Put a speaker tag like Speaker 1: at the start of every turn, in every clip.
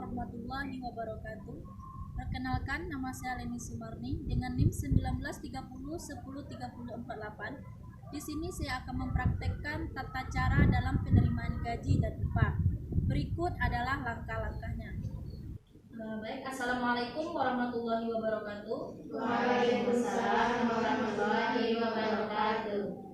Speaker 1: warahmatullahi wabarakatuh. Perkenalkan, nama saya Leni Sumarni dengan NIM 1930103048. Di sini saya akan mempraktekkan tata cara dalam penerimaan gaji dan upah. Berikut adalah langkah-langkahnya. Baik, Assalamualaikum warahmatullahi wabarakatuh.
Speaker 2: Waalaikumsalam warahmatullahi wabarakatuh.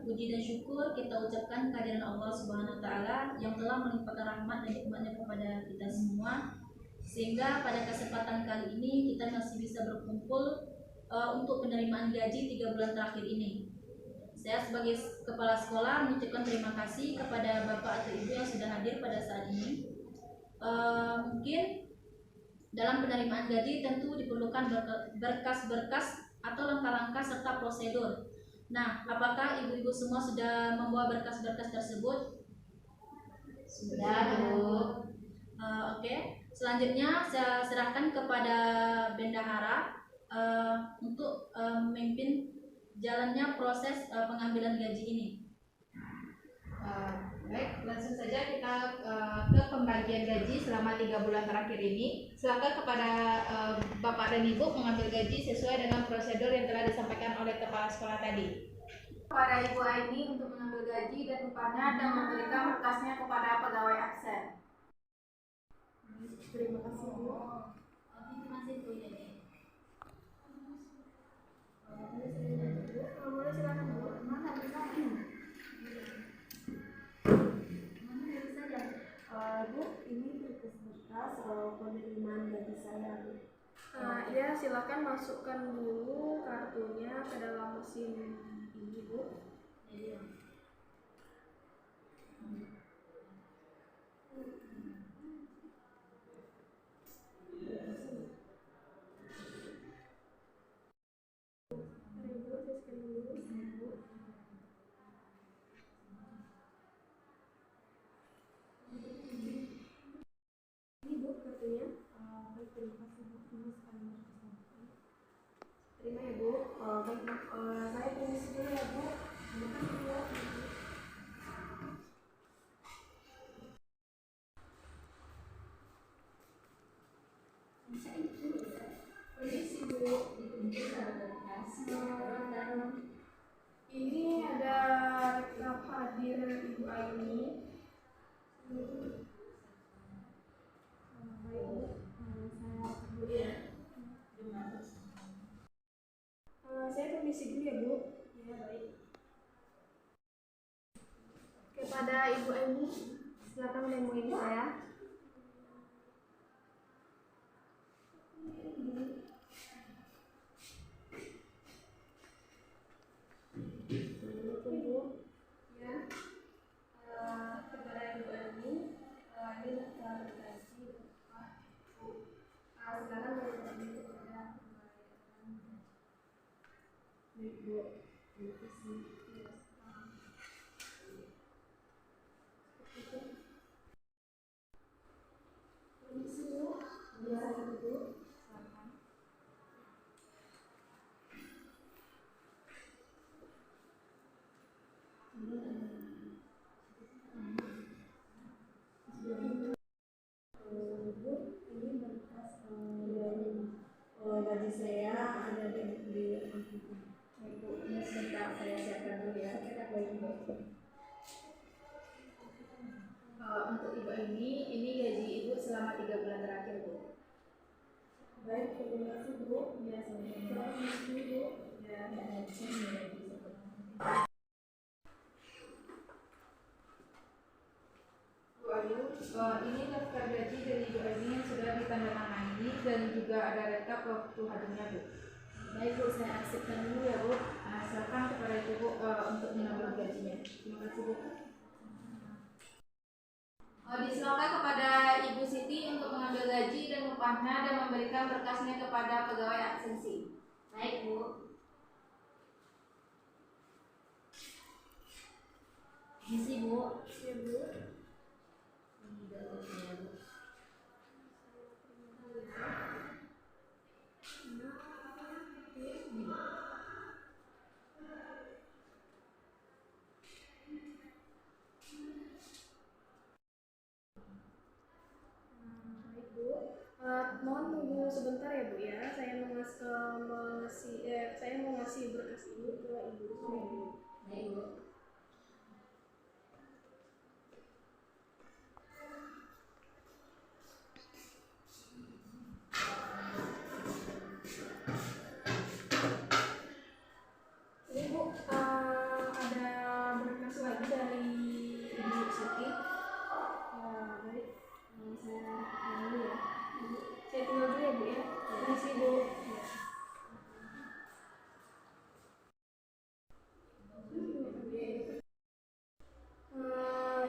Speaker 1: Puji dan syukur kita ucapkan kehadiran Allah Subhanahu wa Ta'ala yang telah melimpahkan rahmat dan nikmatnya kepada kita semua, sehingga pada kesempatan kali ini kita masih bisa berkumpul untuk penerimaan gaji 3 bulan terakhir ini. Saya sebagai kepala sekolah mengucapkan terima kasih kepada Bapak atau Ibu yang sudah hadir pada saat ini. Mungkin dalam penerimaan gaji tentu diperlukan berkas-berkas atau langkah-langkah serta prosedur. Nah, apakah ibu-ibu semua sudah membawa berkas-berkas tersebut?
Speaker 2: Sudah, Bu.
Speaker 1: Oke. Selanjutnya saya serahkan kepada Bendahara untuk memimpin jalannya proses pengambilan gaji ini.
Speaker 2: Baik, langsung saja kita ke pembagian gaji selama 3 bulan terakhir ini. Silakan kepada Bapak dan Ibu mengambil gaji sesuai dengan prosedur yang telah disampaikan oleh kepala sekolah tadi. Kepada Ibu Aini untuk mengambil gaji dan upahnya dan memberikan berkasnya kepada pegawai absen. Terima kasih, Bu.
Speaker 1: Terima kasih, Bu.
Speaker 2: Boleh silakan, Bu. Mana bisa? Bu, ini berkas-berkas penerimaan gaji saya, Bu.
Speaker 3: Ya, silakan masukkan dulu kartunya ke dalam mesin ini, Bu.
Speaker 1: Iya.
Speaker 3: Ini, Bu, kartunya. Baik, terima kasih, Bu. Ini sekali terima ya, Bu. Baik, saya permisi dulu ya, Bu. Terima kasih, Bu. Permisi, Bu. Ini ada rekap hadir Ibu Aini. Baik, Bu. Saya dulu ya. Saya permisi dulu ya, Bu. Ya, baik. Kepada Ibu Aini, silakan menemui saya. Assalamualaikum, Bu. Ya. Kepada Ibu Aini, ini daftar gaji Pak Bu. Silakan menemui kepada baik, Bu. Terima kasih. Permisi, Bu. Biasa duduk. Silakan. Bu, ini berkas gaji saya ada di amplop. Bu, ini sebentar saya siapkan dulu ya. Baik, Bu. Untuk Ibu ini gaji Ibu selama 3 bulan terakhir, Bu. Baik, terima kasih, Bu. Ya, sama-sama. Bu. Ya, Bu Ayu, ini daftar gaji dari Ibu Ayu yang sudah ditandatangani dan juga ada rekap waktu hadirnya, Bu. Baik, Bu, saya arsipkan dulu ya, Bu. Silakan kepada Ibu, Bu, untuk mengambil gajinya. Terima kasih, Bu. Disilakan kepada Ibu Siti untuk mengambil gaji dan upahnya dan memberikan berkasnya kepada pegawai absensi.
Speaker 1: Baik, Bu. Permisi, Bu.
Speaker 3: Ya, Bu.
Speaker 1: Ini gajinya, Bu.
Speaker 4: mohon tunggu sebentar ya Bu ya. Saya mau ngasih berkas ini ke Ibu.
Speaker 1: Baik, Bu.
Speaker 4: Ini Bu, ada berkas lagi dari Ibu Siti. Baik, saya dulu ya. Saya tinggal dulu ya Bu ya. Terima kasih Bu.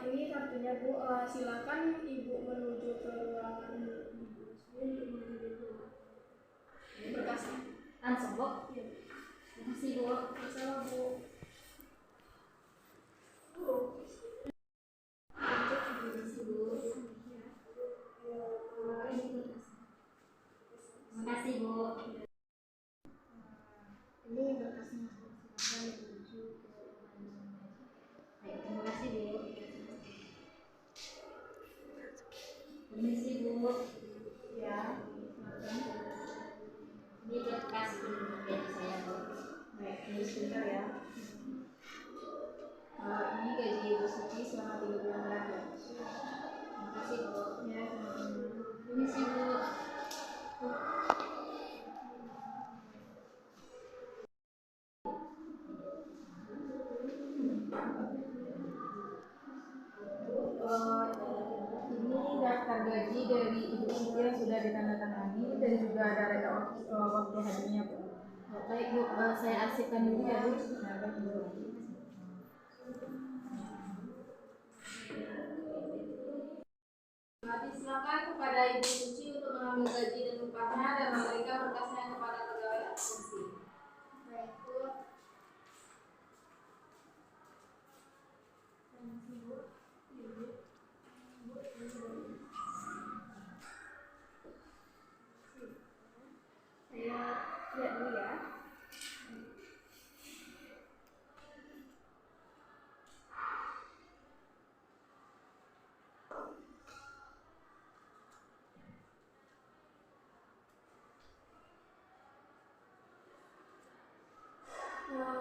Speaker 4: Ini kartunya Bu. Silakan Ibu menuju ke ruangan Ibu untuk mengambil berkasnya.
Speaker 1: Langsung, Bu.
Speaker 4: Iya.
Speaker 1: Terima kasih, Bu.
Speaker 4: Masalah Bu.
Speaker 1: Terima kasih, Bu.
Speaker 4: Ini berkasnya. Silakan menuju ke ruangan.
Speaker 1: Baik, terima kasih, Bu. Permisi, Bu.
Speaker 4: Ya, silakan.
Speaker 1: Ini berkas untuk gaji saya, Bu.
Speaker 4: Baik, tunggu sebentar ya. Ini gaji Ibu Suci selama 3 bulan terakhir.
Speaker 1: Terima kasih, Bu.
Speaker 4: Ya, sama-sama.
Speaker 1: Permisi, Bu.
Speaker 3: Ini daftar gaji dari Ibu Siti yang sudah ditandatangani dan juga ada reka waktu hadirnya, Bu.
Speaker 1: Baik, Bu. Saya arsipkan dulu ya, Bu.
Speaker 3: Nah, baik, Bu.
Speaker 2: Silakan kepada Ibu Suci untuk mengambil gaji dan upahnya dan memberikan berkasnya kepada pegawai absensi.
Speaker 4: Baik, Bu. Saya lihat dulu ya.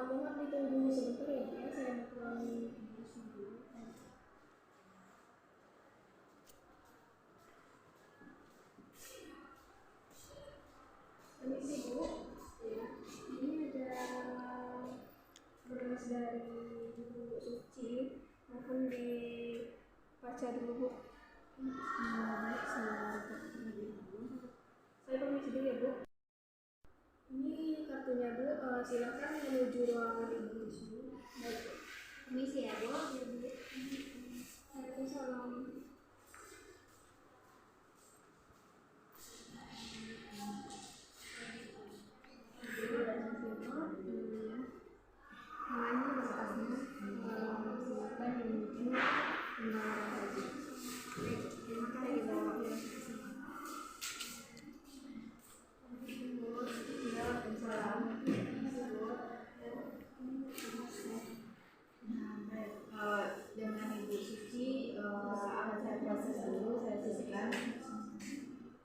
Speaker 4: Mohon ditunggu sebentar ya Bu ya. Saya mau pulang dulu. Permisi Bu. Ya. Ini ada berkas dari Ibu Suci. Mohon dibaca dulu Bu. Baik, saya permisi dulu ya Bu. Ini kartunya Bu. Silakan menuju ruangan Ibu Suci. Baik.
Speaker 1: Permisi ya, Bu.
Speaker 4: Ya Bu. Waalaikumsalam.
Speaker 3: Dengan Ibu Suci akan saya proses dulu, saya sisihkan.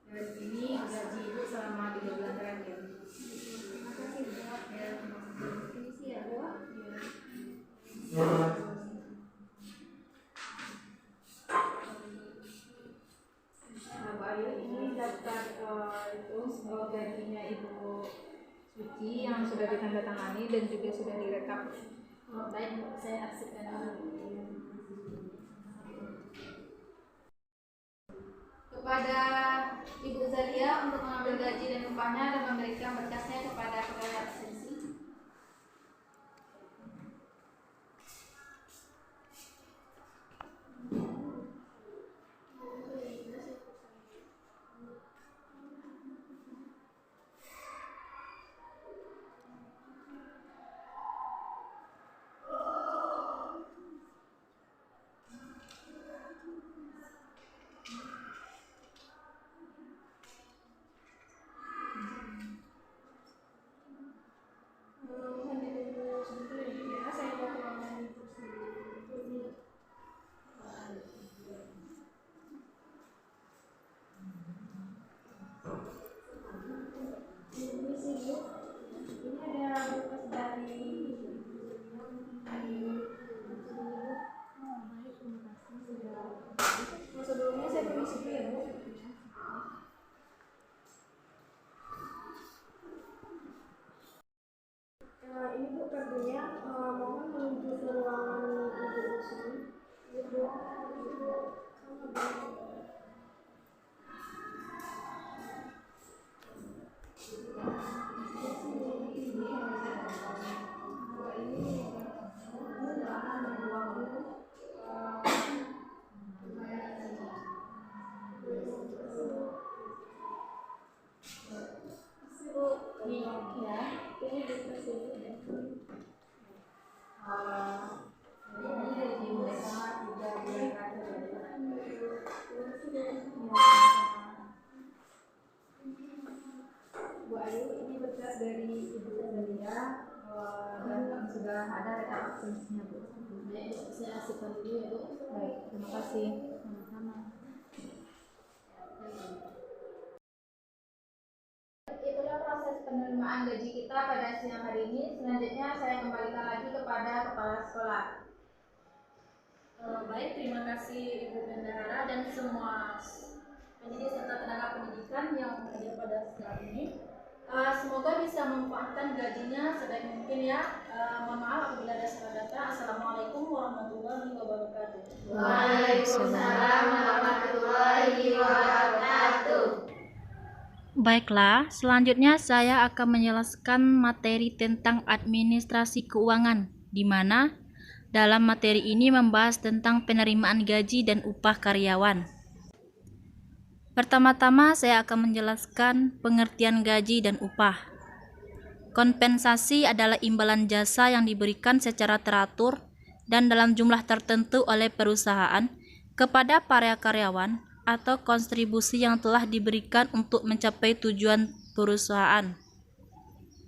Speaker 3: Dan ini gaji Ibu selama 3 bulan terakhir.
Speaker 4: Terima kasih Bu.
Speaker 3: Ya,
Speaker 4: Permisi ya Bu.
Speaker 3: Nah, Bu Ayu, ini daftar gajinya Ibu Suci yang sudah ditandatangani dan juga sudah direkap.
Speaker 1: Baik, Bu. Saya arsipkan dulu.
Speaker 2: Kepada Ibu Zalia untuk mengambil gaji dan upahnya dan memberikan berkasnya kepada pegawai absensi.
Speaker 3: Bu Ayu, ini berkas dari Ibu Zalia dan sudah ada rekap absensinya, Bu.
Speaker 1: Baik, saya arsipkan dulu ya, Bu.
Speaker 3: Baik, terima kasih. Sama-sama.
Speaker 2: Itulah proses penerimaan gaji kita pada siang hari ini. Selanjutnya saya kembalikan lagi kepada kepala sekolah.
Speaker 1: Baik, terima kasih Ibu Bendahara dan semua pendidik serta tenaga pendidikan yang hadir pada saat ini. Semoga bisa memanfaatkan gajinya sebaik mungkin ya. Mohon maaf apabila ada salah kata. Assalamualaikum warahmatullahi wabarakatuh.
Speaker 2: Waalaikumsalam warahmatullahi wabarakatuh.
Speaker 1: Baiklah, selanjutnya saya akan menjelaskan materi tentang administrasi keuangan, di mana dalam materi ini membahas tentang penerimaan gaji dan upah karyawan. Pertama-tama saya akan menjelaskan pengertian gaji dan upah. Kompensasi adalah imbalan jasa yang diberikan secara teratur dan dalam jumlah tertentu oleh perusahaan kepada para karyawan atau kontribusi yang telah diberikan untuk mencapai tujuan perusahaan.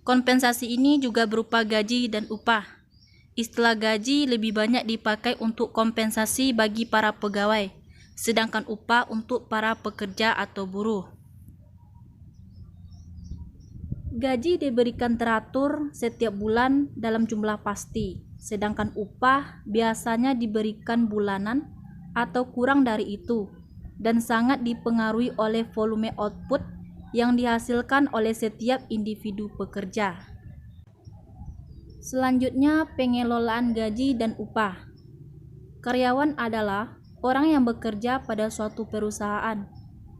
Speaker 1: Kompensasi ini juga berupa gaji dan upah. Istilah gaji lebih banyak dipakai untuk kompensasi bagi para pegawai, sedangkan upah untuk para pekerja atau buruh. Gaji diberikan teratur setiap bulan dalam jumlah pasti, sedangkan upah biasanya diberikan bulanan atau kurang dari itu, dan sangat dipengaruhi oleh volume output yang dihasilkan oleh setiap individu pekerja. Selanjutnya, pengelolaan gaji dan upah. Karyawan adalah orang yang bekerja pada suatu perusahaan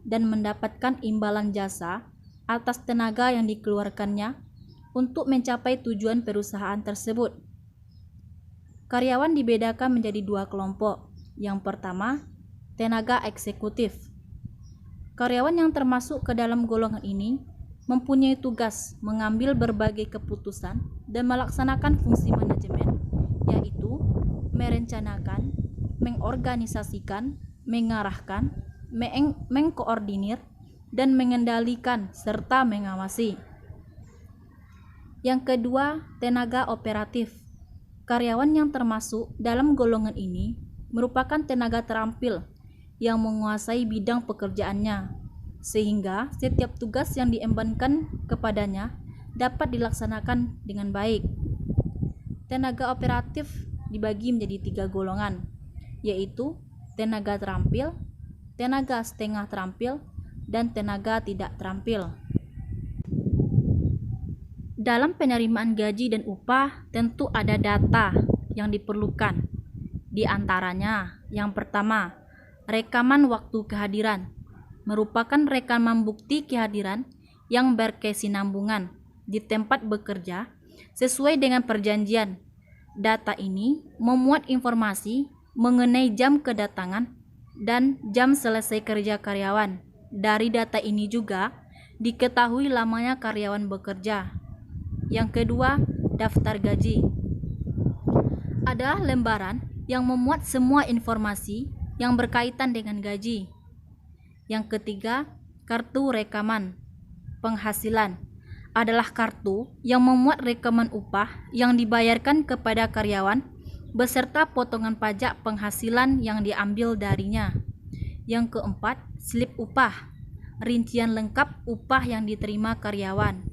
Speaker 1: dan mendapatkan imbalan jasa atas tenaga yang dikeluarkannya untuk mencapai tujuan perusahaan tersebut. Karyawan dibedakan menjadi dua kelompok. Yang pertama, tenaga eksekutif. Karyawan yang termasuk ke dalam golongan ini mempunyai tugas mengambil berbagai keputusan dan melaksanakan fungsi manajemen, yaitu merencanakan, mengorganisasikan, mengarahkan, mengkoordinir, dan mengendalikan serta mengawasi. Yang kedua, tenaga operatif. Karyawan yang termasuk dalam golongan ini merupakan tenaga terampil yang menguasai bidang pekerjaannya, sehingga setiap tugas yang diembankan kepadanya dapat dilaksanakan dengan baik. Tenaga operatif dibagi menjadi 3 golongan, yaitu tenaga terampil, tenaga setengah terampil, dan tenaga tidak terampil. Dalam penerimaan gaji dan upah tentu ada data yang diperlukan. Di antaranya, yang pertama, rekaman waktu kehadiran merupakan rekaman bukti kehadiran yang berkesinambungan di tempat bekerja sesuai dengan perjanjian. Data ini memuat informasi mengenai jam kedatangan dan jam selesai kerja karyawan. Dari data ini juga diketahui lamanya karyawan bekerja. Yang kedua, daftar gaji. Adalah lembaran yang memuat semua informasi yang berkaitan dengan gaji. Yang ketiga, kartu rekaman penghasilan adalah kartu yang memuat rekaman upah yang dibayarkan kepada karyawan beserta potongan pajak penghasilan yang diambil darinya. Yang keempat, slip upah, rincian lengkap upah yang diterima karyawan.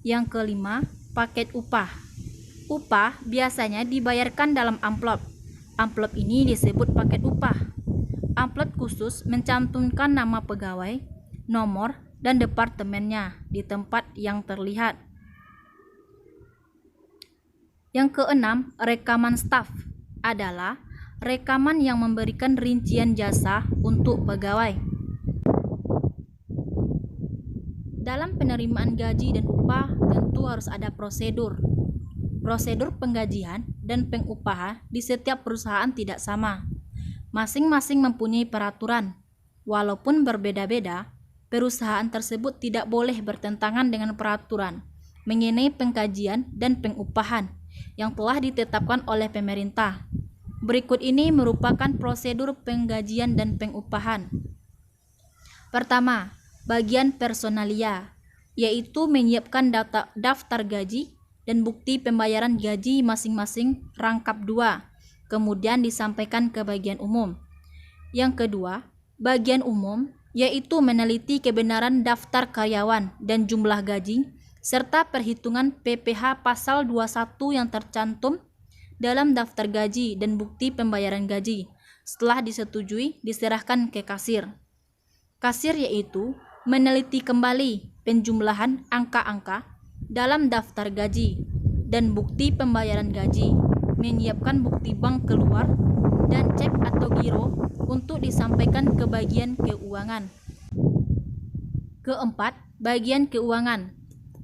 Speaker 1: Yang kelima, paket upah. Upah biasanya dibayarkan dalam amplop. Amplop ini disebut paket upah. Amplop khusus mencantumkan nama pegawai, nomor, dan departemennya di tempat yang terlihat. Yang keenam, rekaman staf adalah rekaman yang memberikan rincian jasa untuk pegawai. Dalam penerimaan gaji dan upah tentu harus ada prosedur. Prosedur penggajian dan pengupahan di setiap perusahaan tidak sama. Masing-masing mempunyai peraturan. Walaupun berbeda-beda, perusahaan tersebut tidak boleh bertentangan dengan peraturan mengenai penggajian dan pengupahan yang telah ditetapkan oleh pemerintah. Berikut ini merupakan prosedur penggajian dan pengupahan. Pertama, bagian personalia, yaitu menyiapkan daftar gaji dan bukti pembayaran gaji masing-masing rangkap 2, kemudian disampaikan ke bagian umum. Yang kedua, bagian umum, yaitu meneliti kebenaran daftar karyawan dan jumlah gaji, serta perhitungan PPh pasal 21 yang tercantum dalam daftar gaji dan bukti pembayaran gaji. Setelah disetujui, diserahkan ke kasir. Kasir yaitu meneliti kembali penjumlahan angka-angka dalam daftar gaji dan bukti pembayaran gaji, menyiapkan bukti bank keluar dan cek atau giro untuk disampaikan ke bagian keuangan. Keempat, bagian keuangan,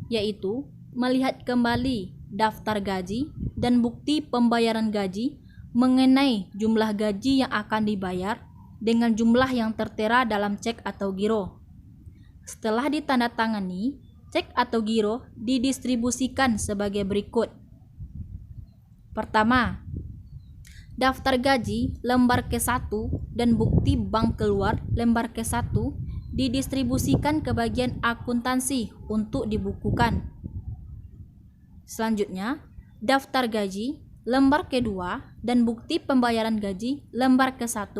Speaker 1: yaitu melihat kembali daftar gaji dan bukti pembayaran gaji mengenai jumlah gaji yang akan dibayar dengan jumlah yang tertera dalam cek atau giro. Setelah ditandatangani, cek atau giro didistribusikan sebagai berikut. Pertama, daftar gaji lembar ke-1 dan bukti bank keluar lembar ke-1 didistribusikan ke bagian akuntansi untuk dibukukan. Selanjutnya, daftar gaji lembar ke-2 dan bukti pembayaran gaji lembar ke-1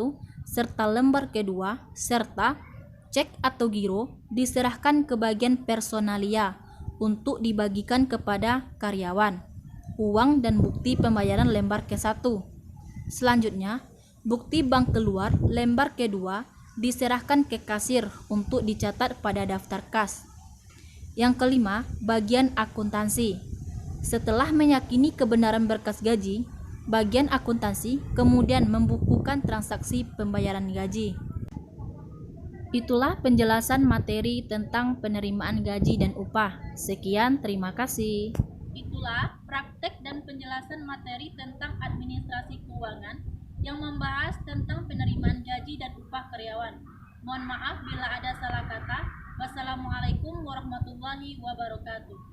Speaker 1: serta lembar ke-2 serta cek atau giro diserahkan ke bagian personalia untuk dibagikan kepada karyawan. Uang dan bukti pembayaran lembar ke-1. Selanjutnya, bukti bank keluar lembar ke-2 diserahkan ke kasir untuk dicatat pada daftar kas. Yang kelima, bagian akuntansi. Setelah meyakini kebenaran berkas gaji, bagian akuntansi kemudian membukukan transaksi pembayaran gaji. Itulah penjelasan materi tentang penerimaan gaji dan upah. Sekian, terima kasih. Itulah praktek dan penjelasan materi tentang administrasi keuangan yang membahas tentang penerimaan gaji dan upah karyawan. Mohon maaf bila ada salah kata. Wassalamualaikum warahmatullahi wabarakatuh.